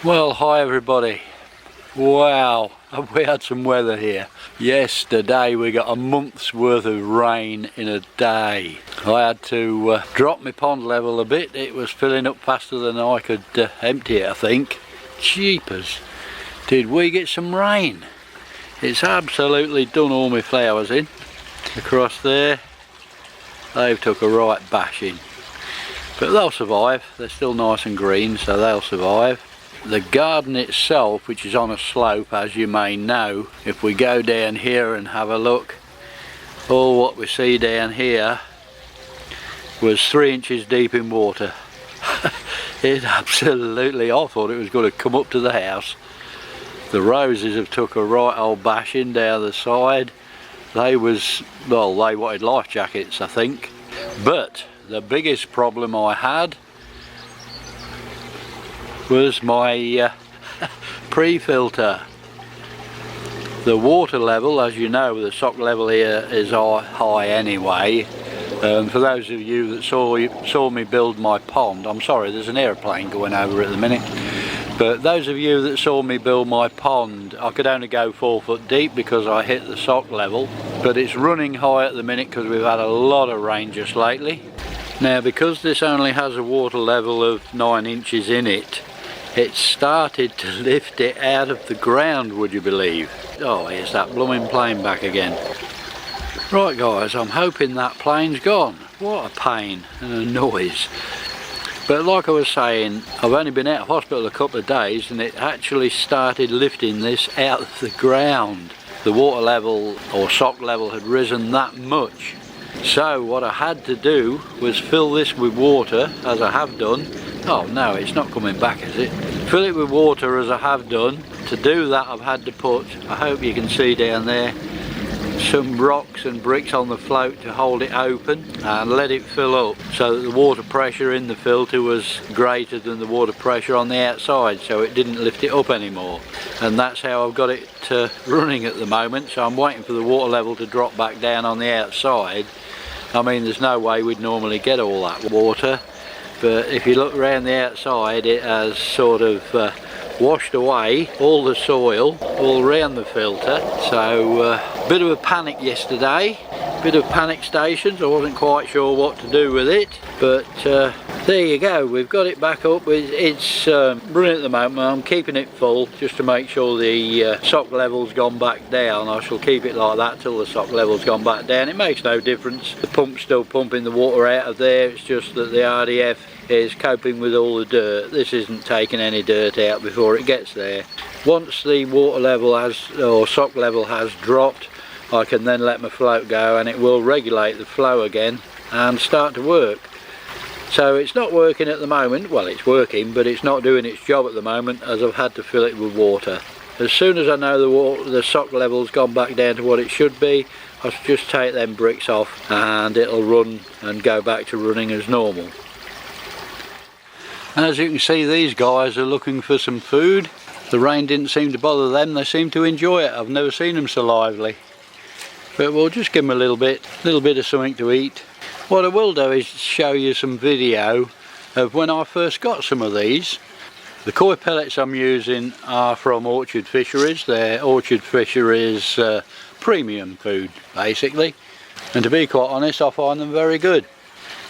Well, hi everybody. Wow, have we had some weather here. Yesterday we got a month's worth of rain in a day. I had to drop my pond level a bit. It was filling up faster than I could empty it, I think. Jeepers, did we get some rain? It's absolutely done all my flowers in. Across there, they've took a right bashing. But they'll survive, they're still nice and green, so they'll survive. The garden itself, which is on a slope, as you may know, if we go down here and have a look, all what we see down here was 3 inches deep in water. It absolutely, I thought it was going to come up to the house. The roses have took a right old bashing down the side. They wanted life jackets, I think. But the biggest problem I had was my pre-filter. The water level, as you know, the sock level here is high anyway. For those of you that saw me build my pond, I'm sorry, there's an aeroplane going over at the minute. But those of you that saw me build my pond, I could only go 4 foot deep because I hit the sock level. But it's running high at the minute because we've had a lot of rain just lately. Now, because this only has a water level of 9 inches in it, it started to lift it out of the ground, would you believe? Oh, here's that blooming plane back again. Right guys, I'm hoping that plane's gone. What a pain and a noise. But like I was saying, I've only been out of hospital a couple of days and it actually started lifting this out of the ground. The water level or sock level had risen that much. So what I had to do was fill this with water, as I have done. Oh no, it's not coming back, is it? Fill it with water as I have done. To do that I've had to put, I hope you can see down there, some rocks and bricks on the float to hold it open and let it fill up so that the water pressure in the filter was greater than the water pressure on the outside, so it didn't lift it up anymore. And that's how I've got it running at the moment. So I'm waiting for the water level to drop back down on the outside. I mean, there's no way we'd normally get all that water, but if you look around the outside, it has sort of washed away all the soil all around the filter. So bit of a panic yesterday, bit of panic stations. I wasn't quite sure what to do with it, but there you go, we've got it back up. It's running at the moment. I'm keeping it full just to make sure the sock level's gone back down. I shall keep it like that till the sock level's gone back down. It makes no difference, the pump's still pumping the water out of there. It's just that the RDF is coping with all the dirt. This isn't taking any dirt out before it gets there. Once the water level or sock level has dropped, I can then let my float go and it will regulate the flow again and start to work. So it's not working at the moment. Well, it's working, but it's not doing its job at the moment as I've had to fill it with water. As soon as I know the sock level's gone back down to what it should be, I'll just take them bricks off and it'll run and go back to running as normal. And as you can see, these guys are looking for some food. The rain didn't seem to bother them, they seem to enjoy it. I've never seen them so lively. But we'll just give them a little bit of something to eat. What I will do is show you some video of when I first got some of these. The koi pellets I'm using are from Orchard Fisheries. They're Orchard Fisheries premium food, basically. And to be quite honest, I find them very good.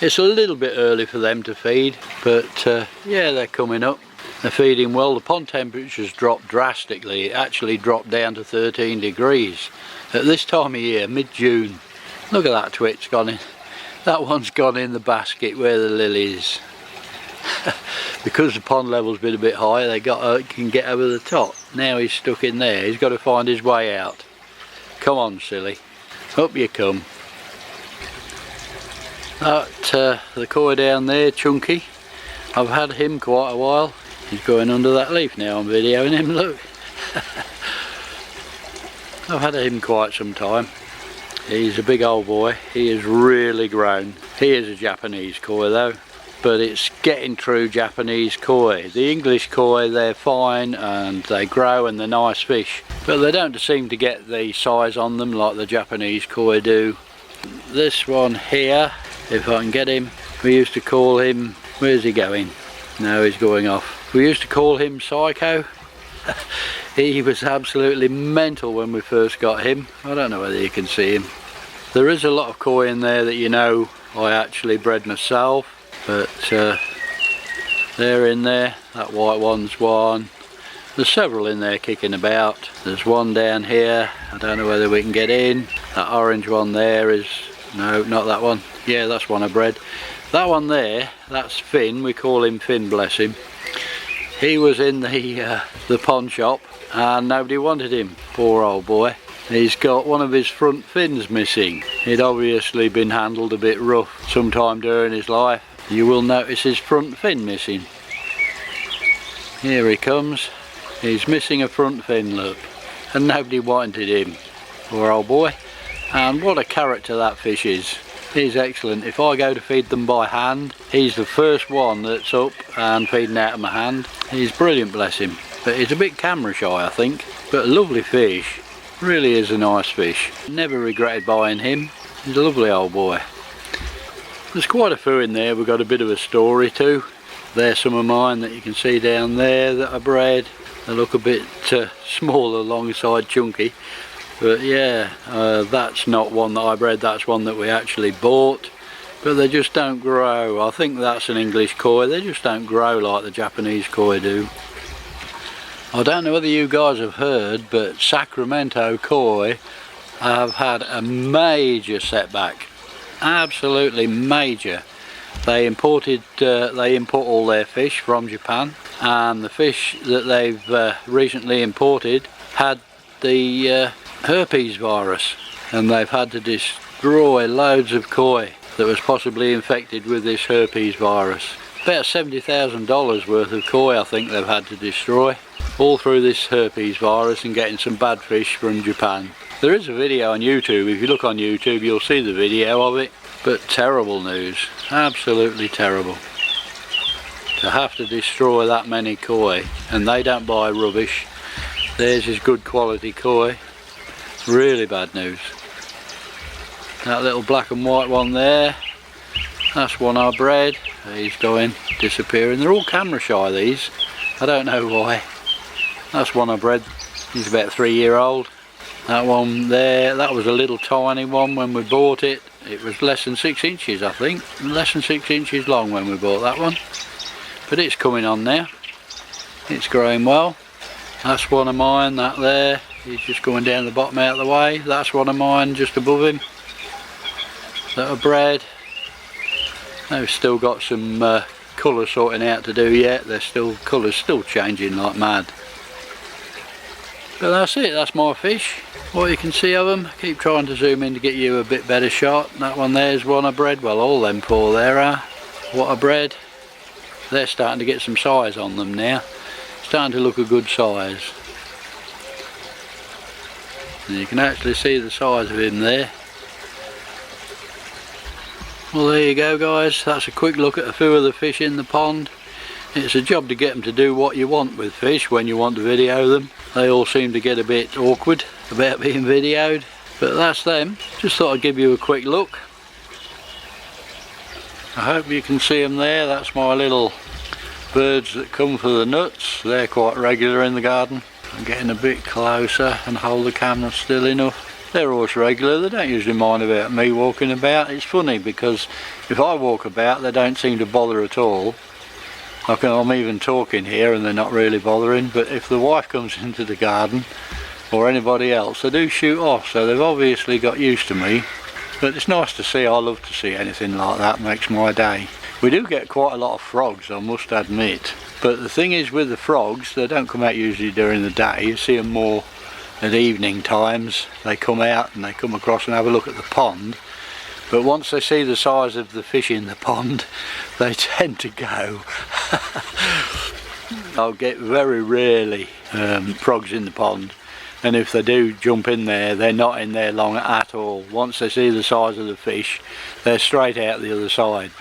It's a little bit early for them to feed, but yeah, they're coming up. They're feeding well. The pond temperature's dropped drastically. It actually dropped down to 13 degrees. At this time of year, mid-June. Look at that twit's gone in. That one's gone in the basket where the lilies. Because the pond level's been a bit high, they can get over the top. Now he's stuck in there. He's got to find his way out. Come on, silly. Up you come. That the koi down there, Chunky, I've had him quite a while. He's going under that leaf now. I'm videoing him, look. I've had him quite some time. He's a big old boy. He is really grown. He is a Japanese koi though, but it's getting true Japanese koi. The English koi, they're fine and they grow and they're nice fish, but they don't seem to get the size on them like the Japanese koi do. This one here, if I can get him, we used to call him, where's he going? No, he's going off. We used to call him Psycho. He was absolutely mental when we first got him. I don't know whether you can see him. There is a lot of koi in there that, you know, I actually bred myself, but they're in there. That white one's one. There's several in there kicking about. There's one down here. I don't know whether we can get in. That orange one there is, no, not that one. Yeah, that's one I bred. That one there, that's Finn. We call him Finn, bless him. He was in the pond shop and nobody wanted him, poor old boy. He's got one of his front fins missing. He'd obviously been handled a bit rough sometime during his life. You will notice his front fin missing. Here he comes. He's missing a front fin, look. And nobody wanted him, poor old boy. And what a character that fish is. He's excellent. If I go to feed them by hand, he's the first one that's up and feeding out of my hand. He's brilliant, bless him. But he's a bit camera shy, I think. But a lovely fish. Really is a nice fish. Never regretted buying him. He's a lovely old boy. There's quite a few in there. We've got a bit of a story too. There's some of mine that you can see down there that I bred. They look a bit smaller alongside chunky. But yeah, that's not one that I bred, that's one that we actually bought. But they just don't grow. I think that's an English koi. They just don't grow like the Japanese koi do. I don't know whether you guys have heard, but Sacramento koi have had a major setback. Absolutely major. They import all their fish from Japan, and the fish that they've recently imported had the herpes virus, and they've had to destroy loads of koi that was possibly infected with this herpes virus. About $70,000 worth of koi I think they've had to destroy, all through this herpes virus and getting some bad fish from Japan. There is a video on YouTube. If you look on YouTube you'll see the video of it, but terrible news, absolutely terrible. To have to destroy that many koi, and they don't buy rubbish. Theirs is good quality koi. Really bad news. That little black and white one there, that's one I bred. He's going, disappearing. They're all camera shy, these. I don't know why. That's one I bred. He's about 3-year-old. That one there, that was a little tiny one when we bought it. It was less than 6 inches, I think. Less than 6 inches long when we bought that one. But it's coming on now. It's growing well. That's one of mine, that there. He's just going down the bottom out of the way. That's one of mine just above him that are bred. They've still got some colour sorting out to do yet. They're still, colours still changing like mad. But that's it, that's my fish. What you can see of them, keep trying to zoom in to get you a bit better shot. That one there's one I bred. Well, all them four there are what I bred. They're starting to get some size on them now. Starting to look a good size. And you can actually see the size of him there. Well, there you go guys, that's a quick look at a few of the fish in the pond. It's a job to get them to do what you want with fish when you want to video them. They all seem to get a bit awkward about being videoed, but that's them. Just thought I'd give you a quick look. I hope you can see them there. That's my little birds that come for the nuts. They're quite regular in the garden. I'm getting a bit closer and hold the camera still enough. They're always regular. They don't usually mind about me walking about. It's funny because if I walk about they don't seem to bother at all. I'm even talking here and they're not really bothering, but if the wife comes into the garden or anybody else, they do shoot off, so they've obviously got used to me. But it's nice to see. I love to see anything like that, makes my day. We do get quite a lot of frogs, I must admit, but the thing is with the frogs, they don't come out usually during the day. You see them more at evening times. They come out and they come across and have a look at the pond, but once they see the size of the fish in the pond they tend to go. I'll get very rarely frogs in the pond, and if they do jump in there they're not in there long at all. Once they see the size of the fish they're straight out the other side.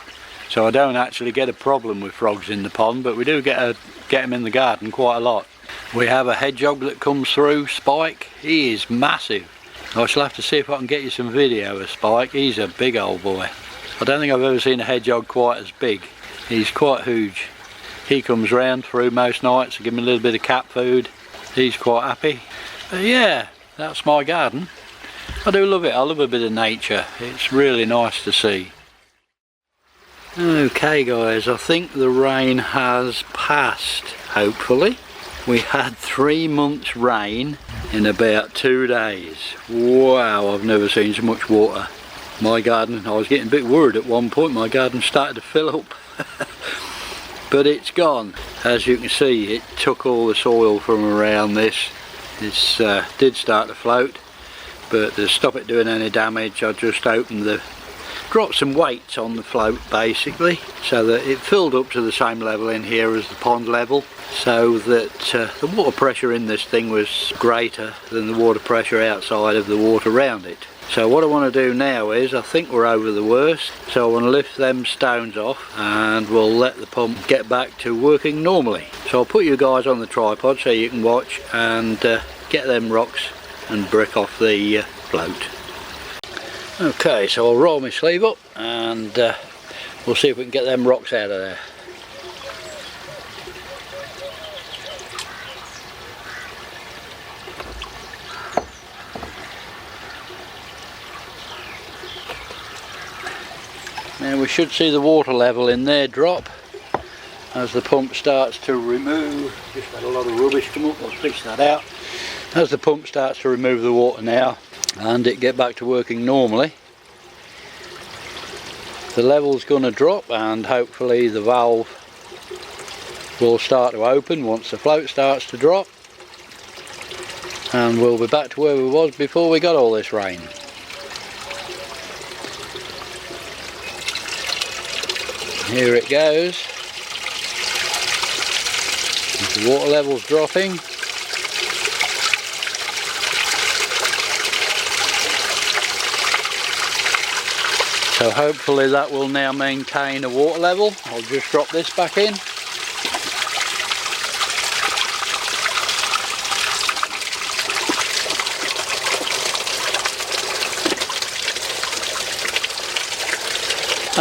So I don't actually get a problem with frogs in the pond, but we do get them in the garden quite a lot. We have a hedgehog that comes through, Spike. He is massive. I shall have to see if I can get you some video of Spike. He's a big old boy. I don't think I've ever seen a hedgehog quite as big. He's quite huge. He comes round through most nights to give me a little bit of cat food. He's quite happy. But yeah, that's my garden. I do love it. I love a bit of nature. It's really nice to see. Okay guys, I think the rain has passed, hopefully. We had 3 months rain in about 2 days. Wow, I've never seen so much water. My garden, I was getting a bit worried at one point, my garden started to fill up. But it's gone. As you can see, it took all the soil from around this. This did start to float, but to stop it doing any damage, I just dropped some weights on the float basically, so that it filled up to the same level in here as the pond level, so that the water pressure in this thing was greater than the water pressure outside of the water around it. So what I want to do now is, I think we're over the worst, so I want to lift them stones off and we'll let the pump get back to working normally. So I'll put you guys on the tripod so you can watch and get them rocks and brick off the float. Okay, so I'll roll my sleeve up and we'll see if we can get them rocks out of there. Now we should see the water level in there drop as the pump starts to remove. Just had a lot of rubbish come up, I'll fish that out. As the pump starts to remove the water now and it get back to working normally, the level's going to drop and hopefully the valve will start to open once the float starts to drop, and we'll be back to where we was before we got all this rain. Here it goes. The water level's dropping. So hopefully that will now maintain a water level. I'll just drop this back in.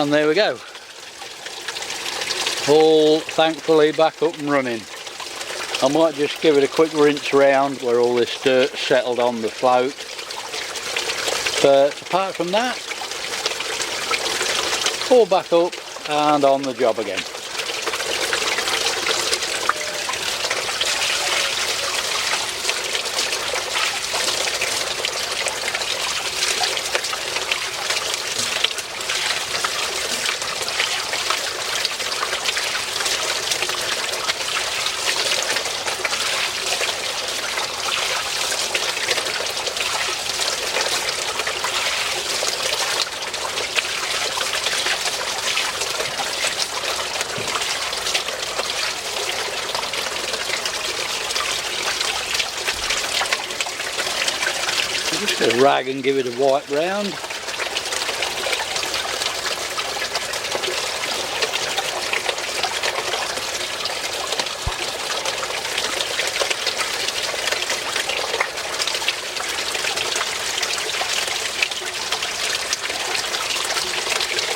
And there we go. All thankfully back up and running. I might just give it a quick rinse around where all this dirt settled on the float. But apart from that, all back up and on the job again. Just get a rag and give it a wipe round.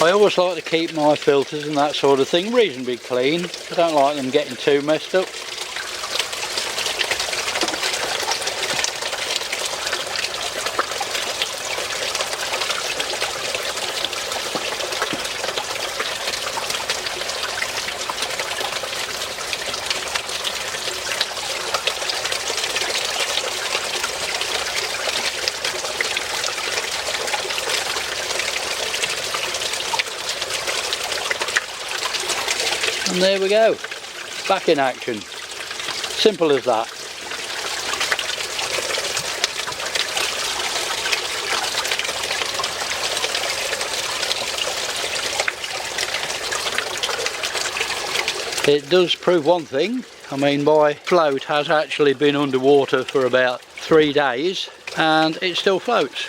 I always like to keep my filters and that sort of thing reasonably clean. I don't like them getting too messed up. And there we go, back in action. Simple as that. It does prove one thing. I mean, my float has actually been underwater for about 3 days and it still floats.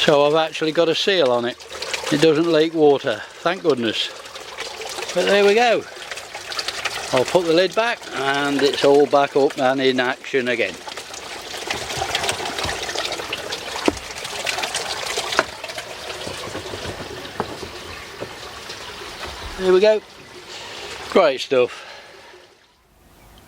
So I've actually got a seal on it. It doesn't leak water, thank goodness. But there we go. I'll put the lid back and it's all back up and in action again. There we go. Great stuff.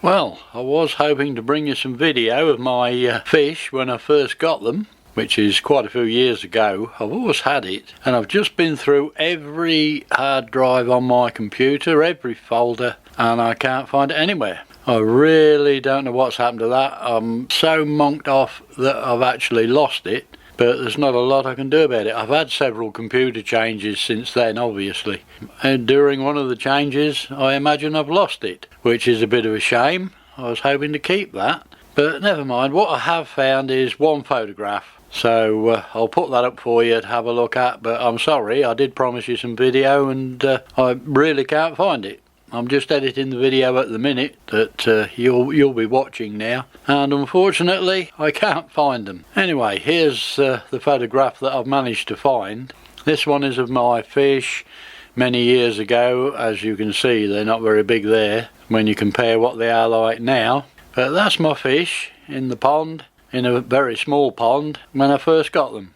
Well, I was hoping to bring you some video of my fish when I first got them, which is quite a few years ago. I've always had it, and I've just been through every hard drive on my computer, every folder, and I can't find it anywhere. I really don't know what's happened to that. I'm so monked off that I've actually lost it, but there's not a lot I can do about it. I've had several computer changes since then, obviously, and during one of the changes I imagine I've lost it, which is a bit of a shame. I was hoping to keep that, but never mind. What I have found is one photograph, so I'll put that up for you to have a look at, but I'm sorry, I did promise you some video and I really can't find it. I'm just editing the video at the minute that you'll be watching now, and unfortunately I can't find them. Anyway, here's the photograph that I've managed to find. This one is of my fish many years ago. As you can see, they're not very big there when you compare what they are like now, but that's my fish in the pond, in a very small pond, when I first got them.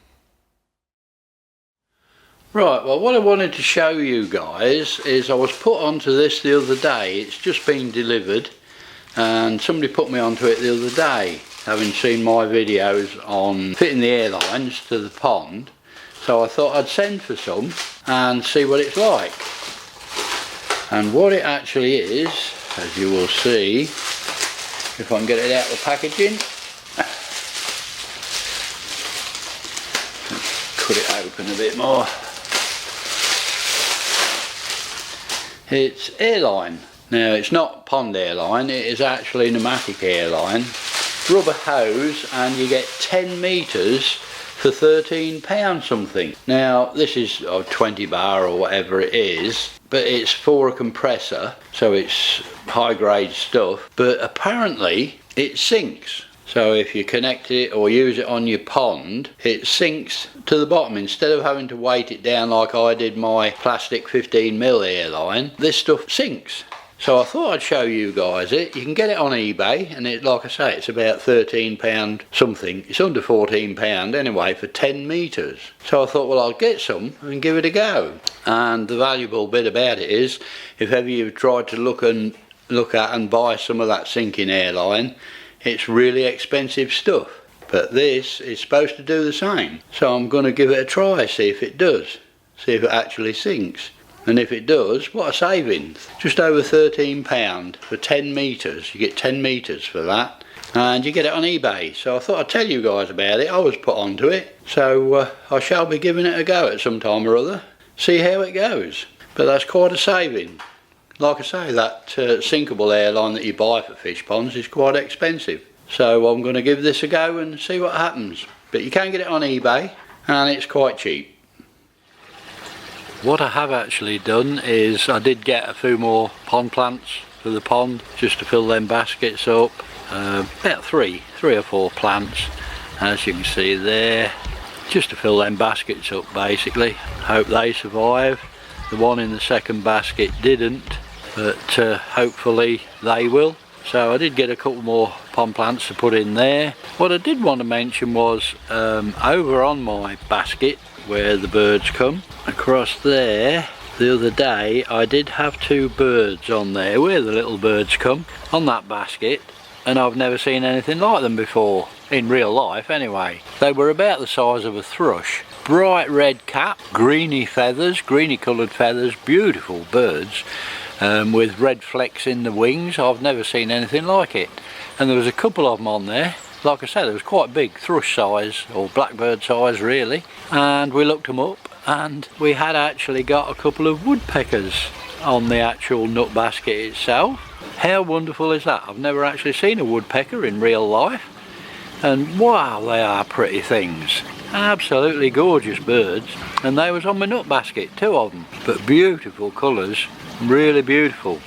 Right, well, what I wanted to show you guys is I was put onto this the other day. It's just been delivered and somebody put me onto it the other day, having seen my videos on fitting the airlines to the pond. So I thought I'd send for some and see what it's like. And what it actually is, as you will see, if I can get it out of the packaging. Cut it open a bit more. It's airline. Now, it's not pond airline, it is actually pneumatic airline. Rubber hose, and you get 10 metres for £13 something. Now, this is 20 bar or whatever it is, but it's for a compressor, so it's high grade stuff, but apparently it sinks. So if you connect it or use it on your pond, it sinks to the bottom. Instead of having to weight it down like I did my plastic 15mm airline, this stuff sinks. So I thought I'd show you guys it. You can get it on eBay, and it, like I say, it's about £13 something. It's under £14 anyway for 10 metres. So I thought, well, I'll get some and give it a go. And the valuable bit about it is, if ever you've tried to look at and buy some of that sinking airline, it's really expensive stuff, but this is supposed to do the same. So I'm going to give it a try, see if it does, see if it actually sinks. And if it does, what a saving. Just over £13 for 10 metres. You get 10 metres for that, and you get it on eBay. So I thought I'd tell you guys about it. I was put onto it, so I shall be giving it a go at some time or other, see how it goes. But that's quite a saving. Like I say, that sinkable airline that you buy for fish ponds is quite expensive. So I'm going to give this a go and see what happens. But you can get it on eBay, and it's quite cheap. What I have actually done is I did get a few more pond plants for the pond, just to fill them baskets up. About three or four plants, as you can see there, just to fill them baskets up basically. Hope they survive. The one in the second basket didn't, but hopefully they will. So I did get a couple more pond plants to put in there. What I did want to mention was over on my basket where the birds come, across there, the other day I did have two birds on there where the little birds come, on that basket, and I've never seen anything like them before, in real life anyway. They were about the size of a thrush. Bright red cap, greeny feathers, greeny coloured feathers, beautiful birds. With red flecks in the wings. I've never seen anything like it. And there was a couple of them on there. Like I said, they was quite big, thrush size or blackbird size really. And we looked them up, and we had actually got a couple of woodpeckers on the actual nut basket itself. How wonderful is that? I've never actually seen a woodpecker in real life, and wow, they are pretty things. Absolutely gorgeous birds, and they was on my nut basket, two of them, but beautiful colours, really beautiful.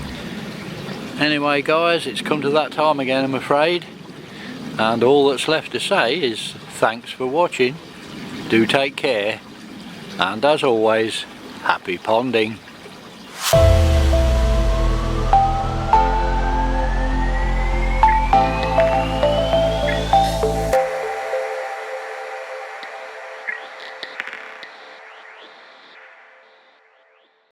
Anyway guys, it's come to that time again, I'm afraid, and all that's left to say is thanks for watching, do take care, and as always, happy ponding.